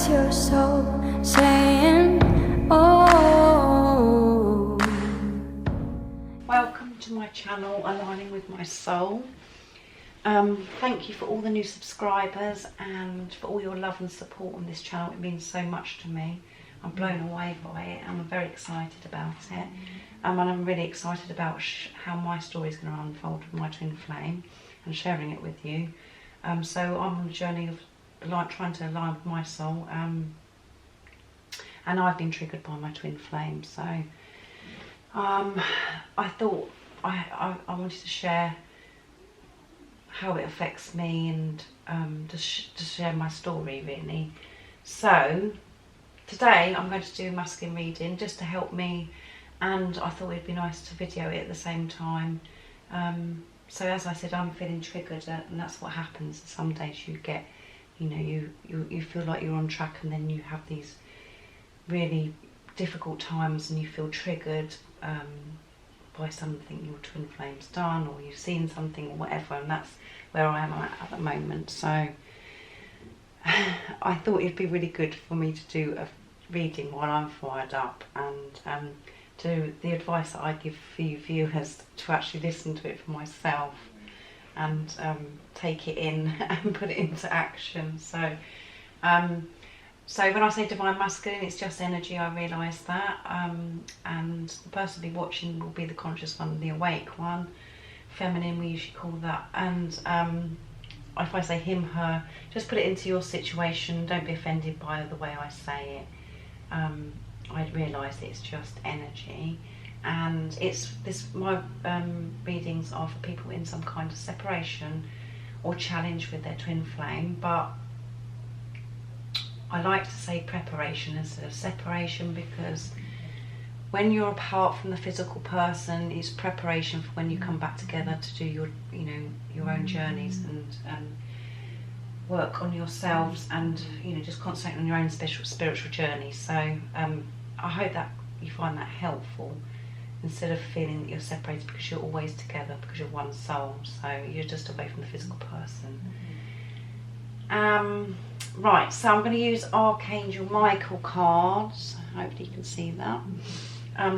It's your soul saying, oh. Welcome to my channel, Aligning with My Soul. Thank you for all the new subscribers and for all your love and support on this channel. It means so much to me. I'm blown away by it and I'm very excited about it. And I'm really excited about how my story is going to unfold with my twin flame and sharing it with you. So I'm on a journey of trying to align with my soul, and I've been triggered by my twin flame. So I thought I wanted to share how it affects me and to share my story really. So today I'm going to do a masculine reading just to help me, and I thought it'd be nice to video it at the same time. So as I said, I'm feeling triggered, and that's what happens. Some days you get, you feel like you're on track, and then you have these really difficult times and you feel triggered by something your twin flame's done, or you've seen something or whatever, and that's where I am at the moment. So I thought it'd be really good for me to do a reading while I'm fired up, and to the advice that I give for you viewers, to actually listen to it for myself and take it in and put it into action. So so when I say divine masculine, it's just energy, I realise that, and the person be watching will be the conscious one, the awake one. Feminine we usually call that. And if I say him, her, just put it into your situation. Don't be offended by the way I say it. I realise it's just energy, and my readings are for people in some kind of separation or challenge with their twin flame, but I like to say preparation instead of separation, because when you're apart from the physical person, it's preparation for when you come back together to do your own journeys and work on yourselves, and just concentrate on your own spiritual journey. So I hope that you find that helpful, instead of feeling that you're separated, because you're always together, because you're one soul. So you're just away from the physical person. Right, so I'm going to use Archangel Michael cards. Hopefully you can see that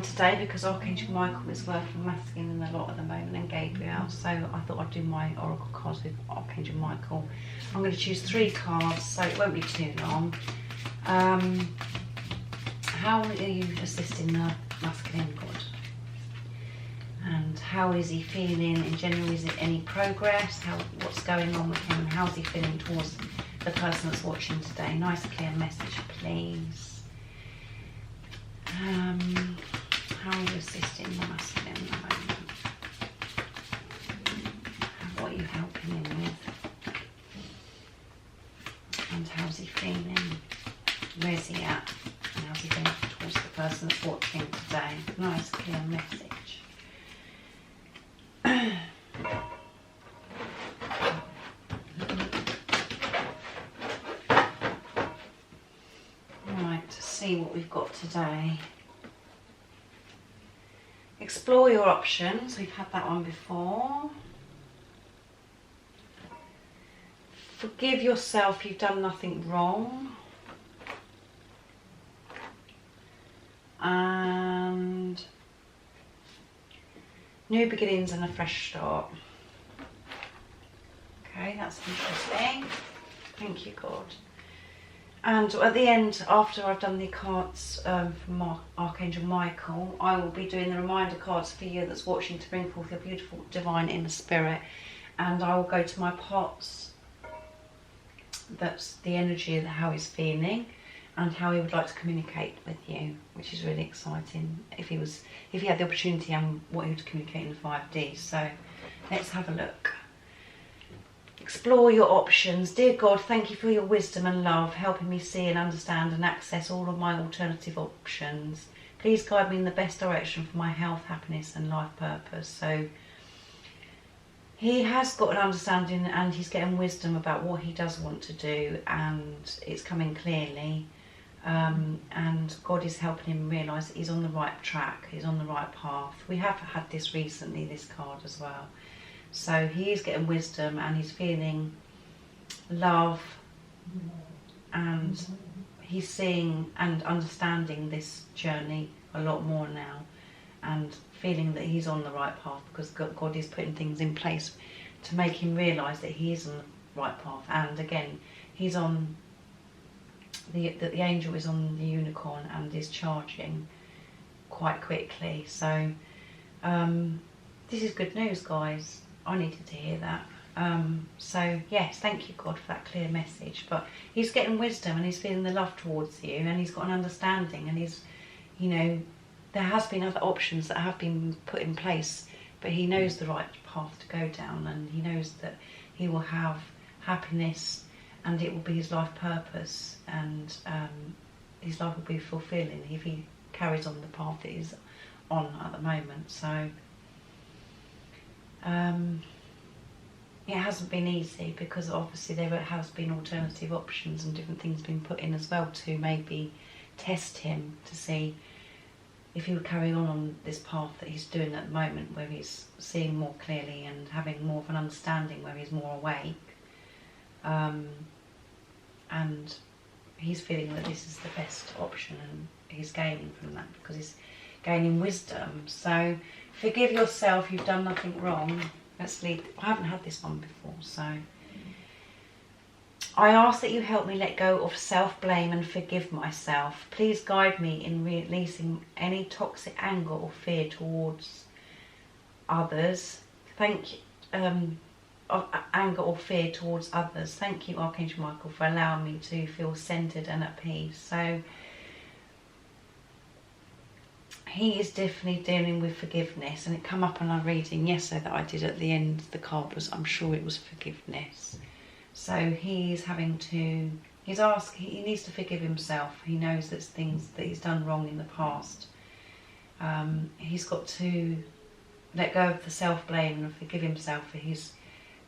today, because Archangel Michael is working masculine a lot at the moment, and Gabriel. So I thought I'd do my oracle cards with Archangel Michael. I'm going to choose 3 cards, so it won't be too long. How are you assisting the masculine god? And how is he feeling in general? Is it any progress? What's going on with him? How's he feeling towards the person that's watching today? Nice clear message, please. How are you assisting the masculine at the moment? What are you helping him with? And how's he feeling? Where's he at? And how's he feeling towards the person that's watching today? Nice clear message. Right, to see what we've got today. Explore your options. We've had that one before. Forgive yourself, you've done nothing wrong. And new beginnings and a fresh start. Okay, that's interesting. Thank you, God. And at the end, after I've done the cards from Archangel Michael, I will be doing the reminder cards for you that's watching, to bring forth your beautiful divine inner spirit. And I will go to my pots. That's the energy of how he's feeling and how he would like to communicate with you, which is really exciting. If he had the opportunity, and what he would communicate in the 5D. So let's have a look. Explore your options. Dear God, thank you for your wisdom and love, helping me see and understand and access all of my alternative options. Please guide me in the best direction for my health, happiness and life purpose. So he has got an understanding, and he's getting wisdom about what he does want to do, and it's coming clearly. And God is helping him realise that he's on the right track, he's on the right path. We have had this recently, this card as well. So he is getting wisdom, and he's feeling love and he's seeing and understanding this journey a lot more now, and feeling that he's on the right path, because God is putting things in place to make him realise that he is on the right path. And again, he's on the angel is on the unicorn and is charging quite quickly. So this is good news, guys. I needed to hear that. So yes, thank you, God, for that clear message. But he's getting wisdom, and he's feeling the love towards you, and he's got an understanding, and he's, you know, there has been other options that have been put in place, but he knows the right path to go down, and he knows that he will have happiness, and it will be his life purpose, and his life will be fulfilling if he carries on the path that he's on at the moment. So it hasn't been easy, because obviously there has been alternative options and different things being put in as well to maybe test him to see if he would carry on this path that he's doing at the moment, where he's seeing more clearly and having more of an understanding, where he's more awake. And he's feeling that this is the best option, and he's gaining from that because he's gaining wisdom. So forgive yourself, you've done nothing wrong. Let's leave. I haven't had this one before, so I ask that you help me let go of self-blame and forgive myself. Please guide me in releasing any toxic anger or fear towards others. Anger or fear towards others. Thank you, Archangel Michael, for allowing me to feel centered and at peace. So he is definitely dealing with forgiveness, and it come up on our reading yesterday that I did at the end. The card was, I'm sure it was forgiveness. So he's having to, he needs to forgive himself. He knows there's things that he's done wrong in the past. He's got to let go of the self-blame and forgive himself for his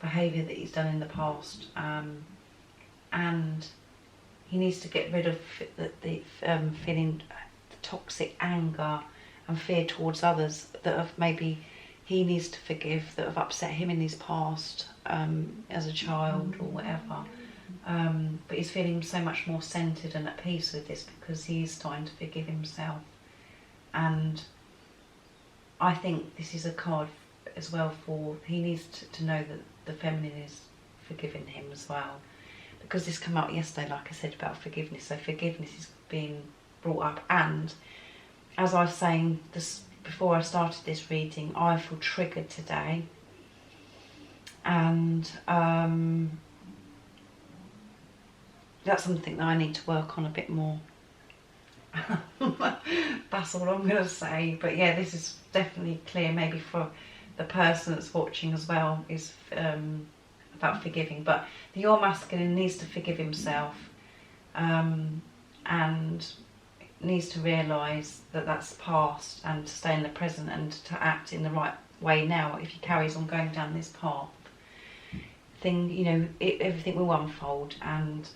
behaviour that he's done in the past. And he needs to get rid of the feeling the toxic anger and fear towards others that have maybe he needs to forgive, that have upset him in his past as a child or whatever. But he's feeling so much more centered and at peace with this because he's starting to forgive himself. And I think this is a card as well for, he needs to know that the feminine is forgiving him as well. Because this came out yesterday, like I said, about forgiveness. So forgiveness is being brought up. And as I was saying this before I started this reading, I feel triggered today. And that's something that I need to work on a bit more. That's all I'm going to say. But yeah, this is definitely clear, maybe for the person that's watching as well, is about forgiving. But the your masculine needs to forgive himself, and needs to realise that that's past, and to stay in the present and to act in the right way now. If he carries on going down this path, everything will unfold. And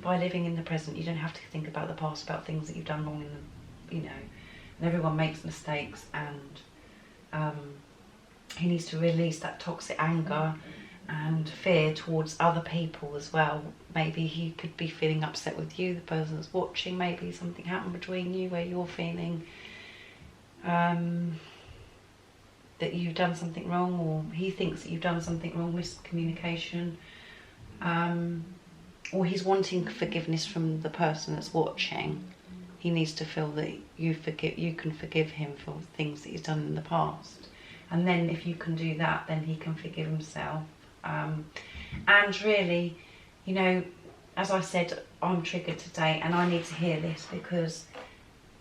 by living in the present, you don't have to think about the past, about things that you've done wrong in the, and everyone makes mistakes. And he needs to release that toxic anger and fear towards other people as well. Maybe he could be feeling upset with you, the person that's watching. Maybe something happened between you where you're feeling that you've done something wrong, or he thinks that you've done something wrong, miscommunication. Or he's wanting forgiveness from the person that's watching. He needs to feel that you can forgive him for things that he's done in the past. And then if you can do that, then he can forgive himself. And really, as I said, I'm triggered today, and I need to hear this because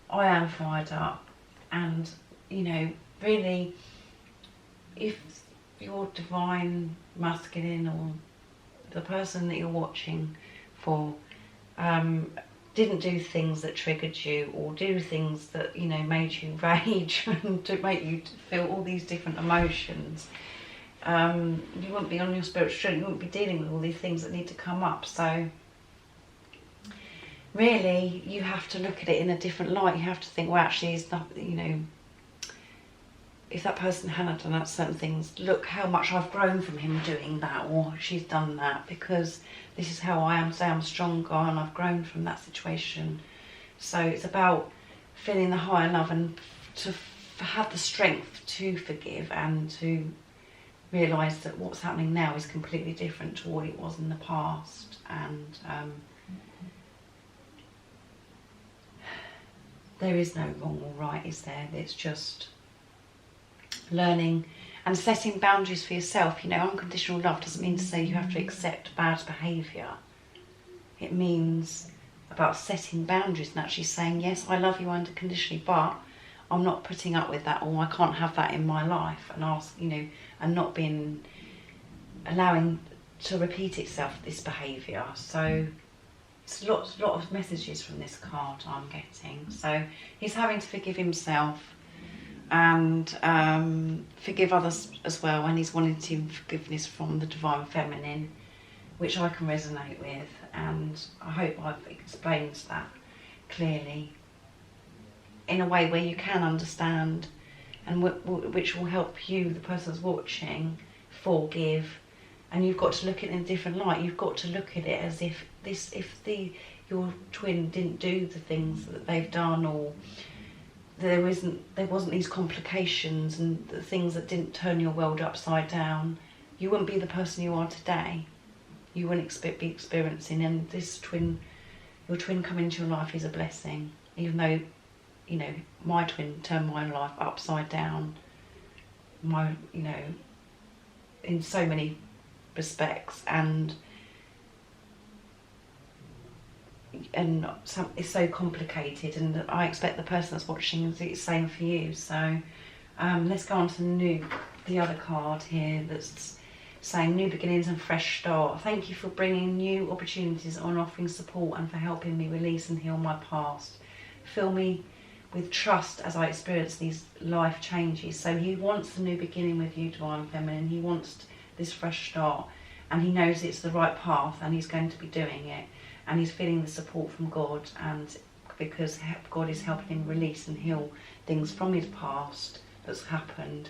I am fired up. And, really, if your divine masculine or the person that you're watching for didn't do things that triggered you, or do things that made you rage and to make you feel all these different emotions, you wouldn't be on your spiritual journey. You wouldn't be dealing with all these things that need to come up. So really, you have to look at it in a different light. You have to think, well, actually, it's not, if that person hadn't done that certain things, look how much I've grown from him doing that, or she's done that, because this is how I am today. I'm stronger and I've grown from that situation. So it's about feeling the higher love and to have the strength to forgive and to realise that what's happening now is completely different to what it was in the past. And there is no wrong or right, is there? It's just learning and setting boundaries for yourself. You know, unconditional love doesn't mean to say you have to accept bad behaviour. It means about setting boundaries and actually saying, yes, I love you unconditionally, but I'm not putting up with that, or I can't have that in my life, and and not being allowing to repeat itself, this behaviour. So it's a lot of messages from this card I'm getting. So he's having to forgive himself and forgive others as well, and he's wanting forgiveness from the Divine Feminine, which I can resonate with, and I hope I've explained that clearly in a way where you can understand, and which will help you, the person that's watching, forgive. And you've got to look at it in a different light. You've got to look at it as if your twin didn't do the things that they've done, or there wasn't these complications and the things that didn't turn your world upside down, you wouldn't be the person you are today. You wouldn't be experiencing, and your twin coming into your life is a blessing, even though, you know, my twin turned my life upside down, in so many respects, and it's so complicated, and I expect the person that's watching is the same for you. So let's go on to the other card here that's saying new beginnings and fresh start. Thank you for bringing new opportunities on, offering support and for helping me release and heal my past. Fill me with trust as I experience these life changes. So he wants a new beginning with you, Divine Feminine. He wants this fresh start, and he knows it's the right path, and he's going to be doing it, and he's feeling the support from God, and because God is helping him release and heal things from his past that's happened,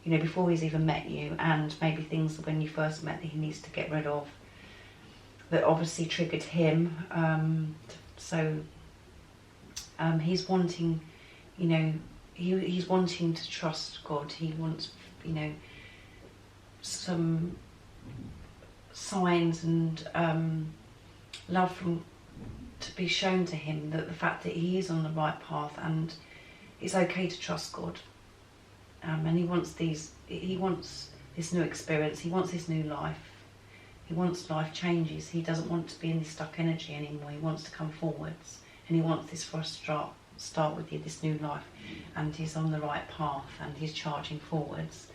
you know, before he's even met you, and maybe things when you first met that he needs to get rid of that obviously triggered him. He's wanting, you know, he's wanting to trust God. He wants, you know, some signs and love to be shown to him, that the fact that he is on the right path, and it's okay to trust God. And he wants this new experience. He wants this new life. He wants life changes. He doesn't want to be in this stuck energy anymore. He wants to come forwards, and he wants this fresh start with you, this new life, and he's on the right path, and he's charging forwards.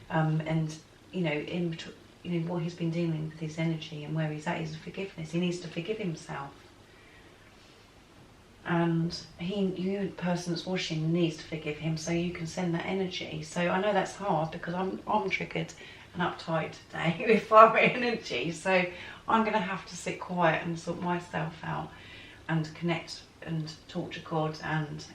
And you know, what he's been dealing with his energy and where he's at is forgiveness. He needs to forgive himself, and you person that's watching needs to forgive him, so you can send that energy. So I know that's hard because I'm triggered and uptight today with fire energy, so I'm going to have to sit quiet and sort myself out and connect and talk to God and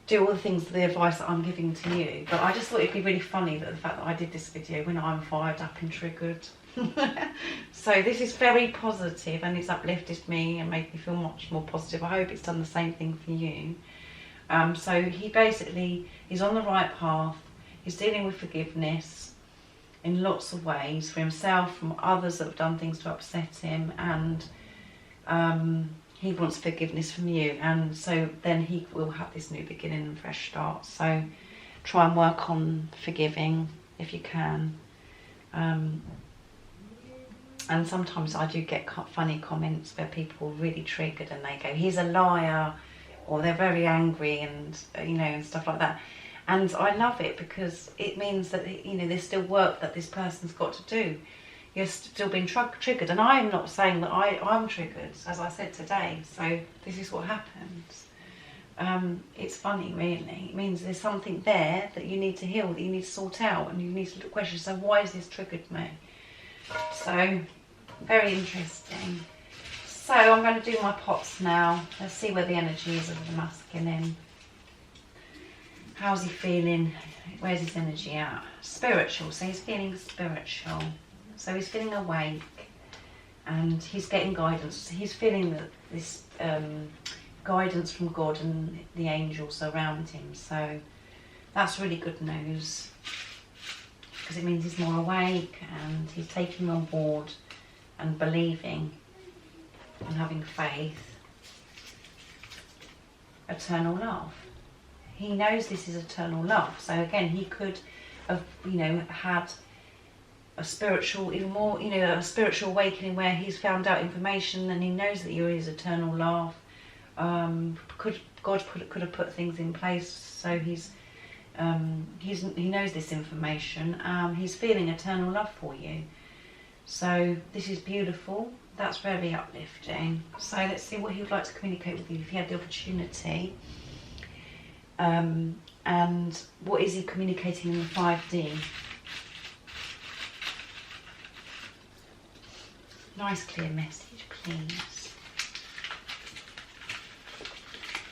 do all the things, the advice that I'm giving to you. But I just thought it'd be really funny that the fact that I did this video when I'm fired up and triggered. So this is very positive, and it's uplifted me and made me feel much more positive. I hope it's done the same thing for you. So he's on the right path. He's dealing with forgiveness in lots of ways, for himself, from others that have done things to upset him, and he wants forgiveness from you, and so then he will have this new beginning and fresh start. So try and work on forgiving if you can. And sometimes I do get funny comments where people are really triggered and they go, he's a liar, or they're very angry, and you know, and stuff like that. And I love it, because it means that, you know, there's still work that this person's got to do. You're still being triggered, and I'm not saying that I'm triggered, as I said today. So this is what happens. It's funny, really. It means there's something there that you need to heal, that you need to sort out, and you need to look question. So why has this triggered me? So very interesting. So I'm going to do my pots now. Let's see where the energy is of the masculine. How's he feeling? Where's his energy at? Spiritual. So he's feeling spiritual. So he's feeling awake and he's getting guidance. He's feeling that this guidance from God and the angels around him. So that's really good news, because it means he's more awake and he's taking on board and believing and having faith. Eternal love. He knows this is eternal love. So again, he could have, had a spiritual, even more, a spiritual awakening where he's found out information and he knows that you're his eternal love. God could have put things in place so he knows this information. He's feeling eternal love for you. So this is beautiful. That's very uplifting. So let's see what he would like to communicate with you if he had the opportunity. And what is he communicating in the 5D? Nice clear message, please.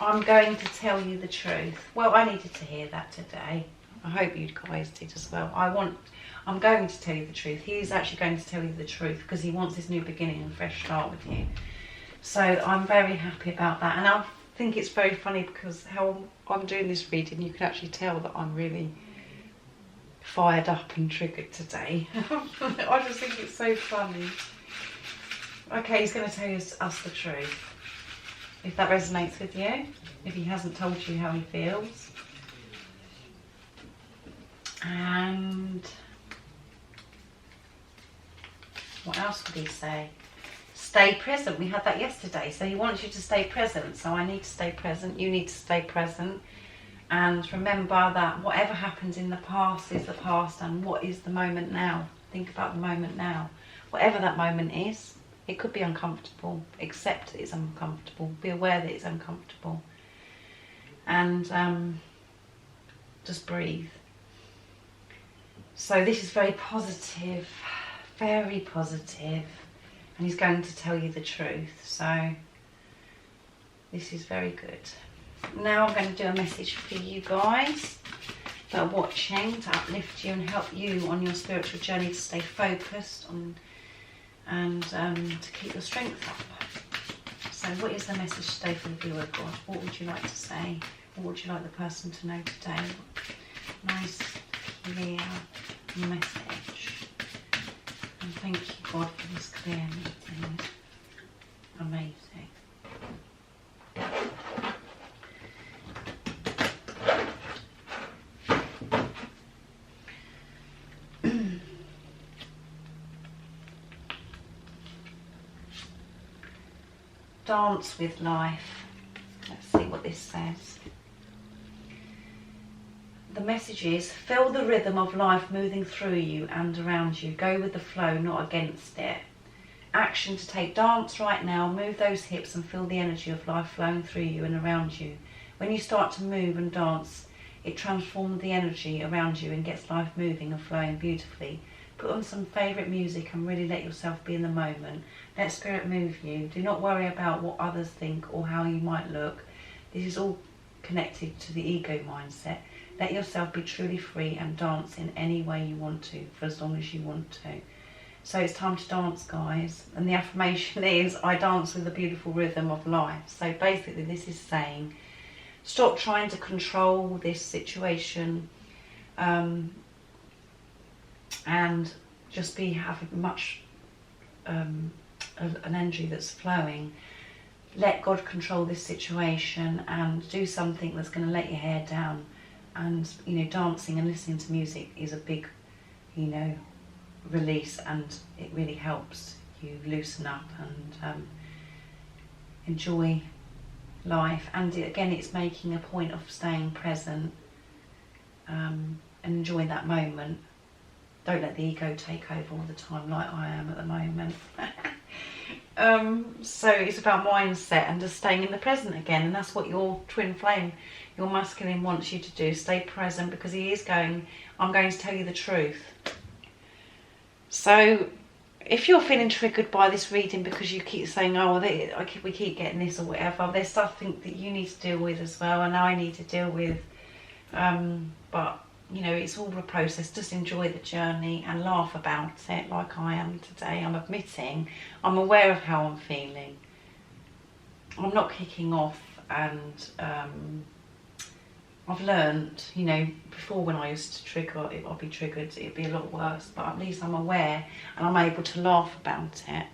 I'm going to tell you the truth. Well, I needed to hear that today. I hope you guys did as well. I'm going to tell you the truth. He is actually going to tell you the truth because he wants this new beginning and fresh start with you. So I'm very happy about that. And I think it's very funny because how I'm doing this reading, you can actually tell that I'm really fired up and triggered today. I just think it's so funny. Okay, he's going to tell us the truth. If that resonates with you, if he hasn't told you how he feels. And what else would he say? Stay present. We had that yesterday. So he wants you to stay present. So I need to stay present. You need to stay present. And remember that whatever happens in the past is the past, and what is the moment now? Think about the moment now. Whatever that moment is, it could be uncomfortable. Accept that it's uncomfortable. Be aware that it's uncomfortable. And just breathe. So this is very positive. Very positive. And he's going to tell you the truth. So this is very good. Now I'm going to do a message for you guys that are watching, to uplift you and help you on your spiritual journey to stay focused on and to keep your strength up. So what is the message today for the viewer, God? What would you like to say? What would you like the person to know today? Nice, clear message. And thank you, God, for this clear message. Amazing. Dance with life. Let's see what this says. The message is, feel the rhythm of life moving through you and around you. Go with the flow, not against it. Action to take. Dance right now. Move those hips and feel the energy of life flowing through you and around you. When you start to move and dance, it transforms the energy around you and gets life moving and flowing beautifully. Put on some favourite music and really let yourself be in the moment. Let spirit move you. Do not worry about what others think or how you might look. This is all connected to the ego mindset. Let yourself be truly free and dance in any way you want to, for as long as you want to. So it's time to dance, guys. And the affirmation is, I dance with the beautiful rhythm of life. So basically this is saying, stop trying to control this situation, and just be having much an energy that's flowing. Let God control this situation and do something that's going to let your hair down. And dancing and listening to music is a big release, and it really helps you loosen up and enjoy life. And again, it's making a point of staying present and enjoying that moment. Don't let the ego take over all the time like I am at the moment. So it's about mindset and just staying in the present again, and that's what your twin flame, your masculine, wants you to do. Stay present, because he is going, I'm going to tell you the truth. So if you're feeling triggered by this reading because you keep saying, oh, we keep getting this or whatever, there's something that you need to deal with as well, and I need to deal with. But you know, it's all a process. Just enjoy the journey and laugh about it like I am today. I'm admitting, I'm aware of how I'm feeling. I'm not kicking off, and I've learned, you know, before when I used to trigger, I'd be triggered, it'd be a lot worse, but at least I'm aware and I'm able to laugh about it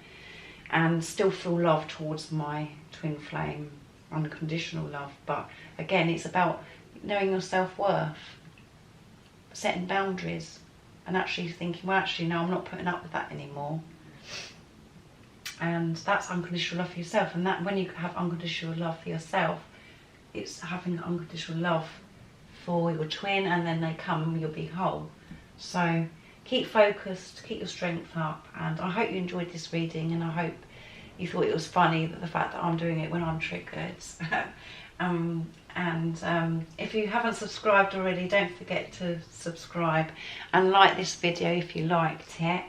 and still feel love towards my twin flame, unconditional love. But again, it's about knowing your self-worth, setting boundaries and actually thinking, well, actually, no, I'm not putting up with that anymore. And that's unconditional love for yourself. And that when you have unconditional love for yourself, it's having unconditional love for your twin, and then they come and you'll be whole. So keep focused, keep your strength up, and I hope you enjoyed this reading, and I hope you thought it was funny that the fact that I'm doing it when I'm triggered. If you haven't subscribed already, don't forget to subscribe and like this video if you liked it,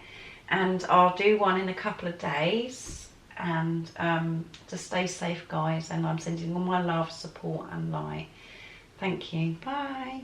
and I'll do one in a couple of days. And just stay safe, guys, and I'm sending all my love, support and light. Thank you. Bye.